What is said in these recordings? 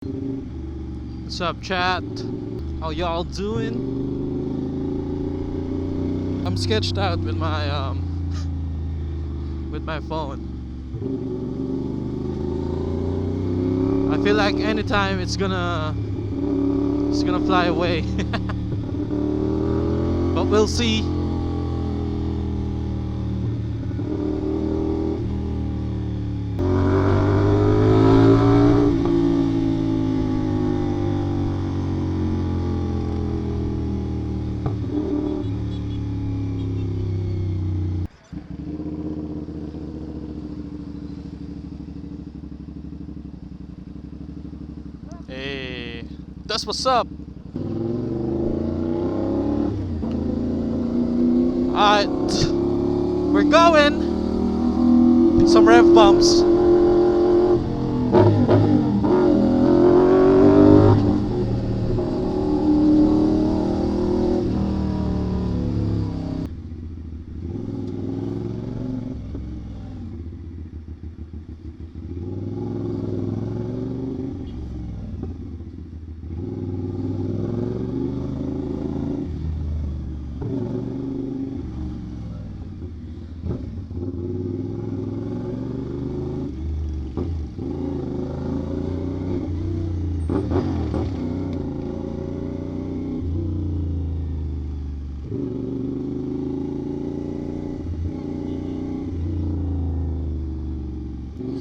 What's up, chat? How y'all doing? I'm sketched out with my with my phone. I feel like anytime it's gonna fly away. But we'll see. Hey, that's what's up. Alright, we're going. Some rev bumps.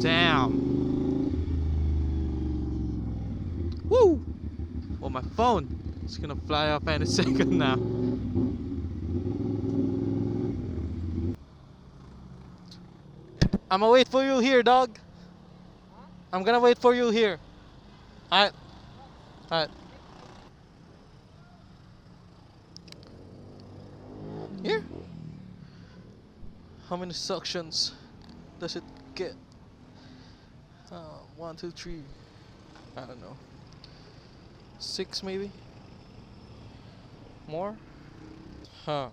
Damn. Woo! Oh, my phone. It's gonna fly off any second now. I'm gonna wait for you here, dog. I'm gonna wait for you here. Alright. Alright. Here? How many suctions does it get? 1, 2, 3. I don't know. 6 maybe? More? Huh.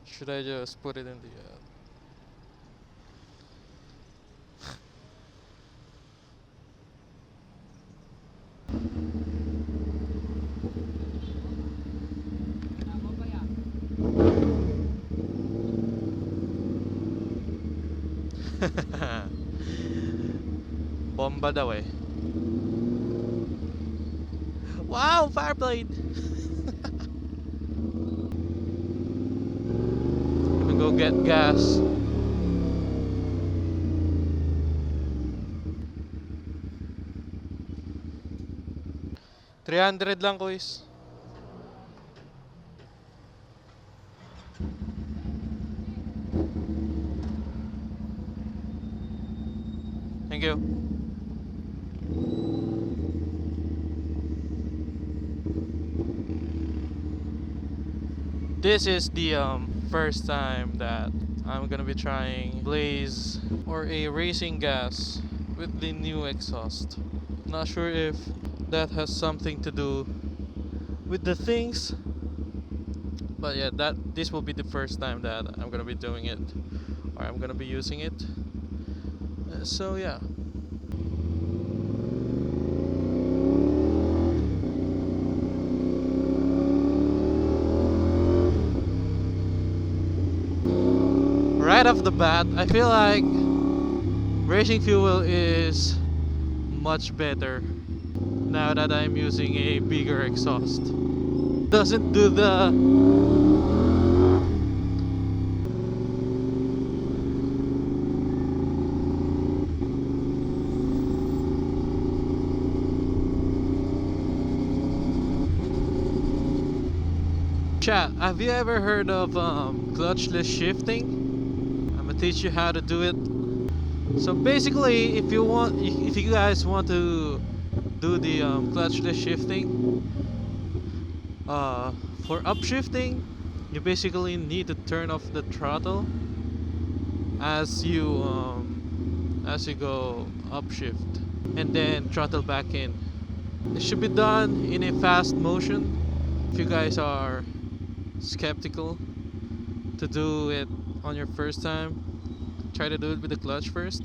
Should I just put it in the Bomba daw eh. Wow, fireblade. Gonna go get gas. $300 lang, guys. Thank you. This is the first time that I'm gonna be trying blaze or a racing gas with the new exhaust. Not sure if that has something to do with the things, but yeah, this will be the first time that I'm gonna be doing it, or I'm gonna be using it. So yeah. Right off the bat, I feel like racing fuel is much better now that I'm using a bigger exhaust. Doesn't do the chat. Have you ever heard of clutchless shifting? I'm gonna teach you how to do it. So basically, if you guys want to do the clutchless shifting, for upshifting, you basically need to turn off the throttle as you go upshift, and then throttle back in. It should be done in a fast motion. If you guys are skeptical to do it on your first time, try to do it with the clutch first.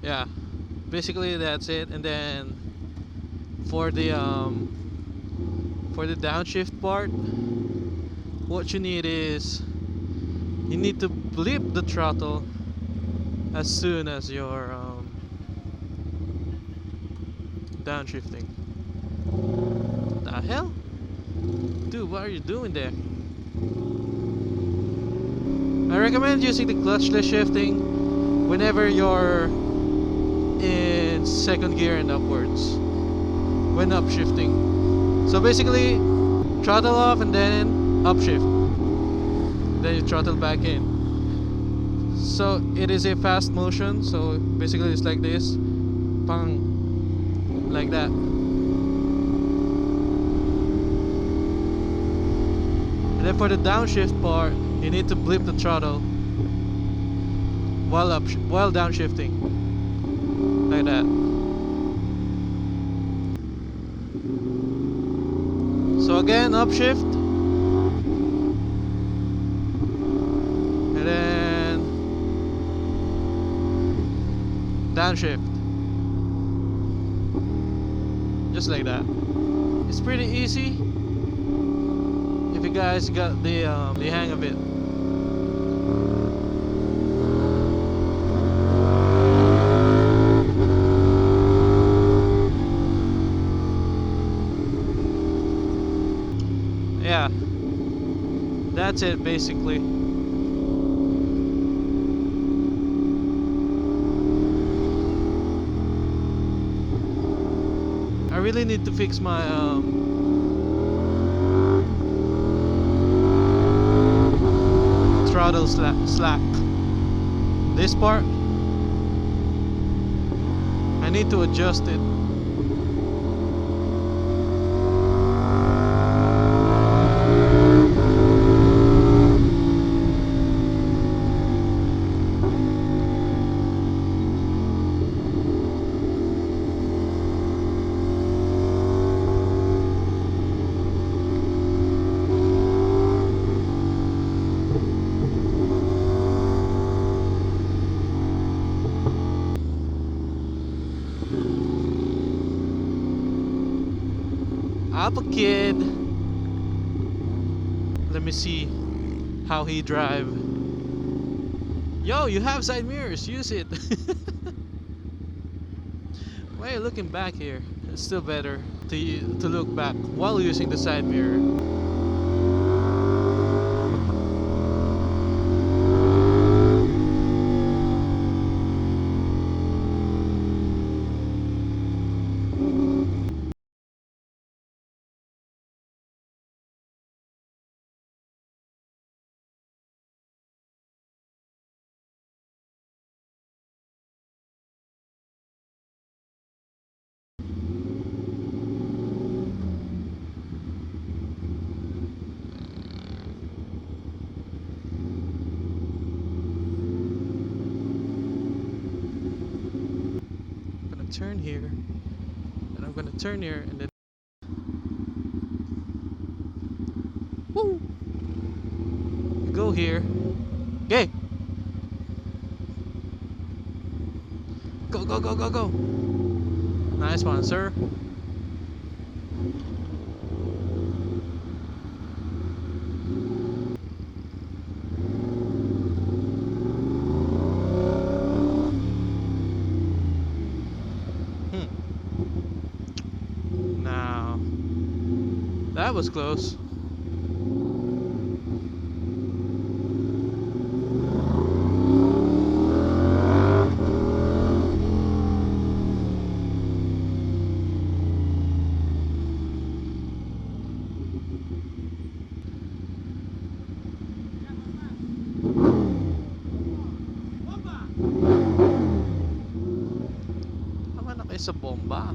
Yeah, basically that's it. And then for the downshift part, what you need is you need to blip the throttle as soon as you're downshifting. The hell? Dude, what are you doing there? I recommend using the clutchless shifting whenever you're in second gear and upwards when upshifting. So basically, throttle off and then upshift. Then you throttle back in. So it is a fast motion. So basically, it's like this, pang, like that. And then for the downshift part, you need to blip the throttle while downshifting, like that. So again, upshift, and then downshift, just like that. It's pretty easy if you guys got the hang of it. Yeah, that's it basically. I really need to fix my throttle slack. This part, I need to adjust it. Up a kid. Let me see how he drive. Yo, you have side mirrors. Use it. Why are you looking back here? It's still better to look back while using the side mirror. Turn here, and I'm gonna turn here, and then woo! You go here. Okay. Go, go, go, go, go. Nice one, sir. Now, that was close. Tama na kayo sa bomba.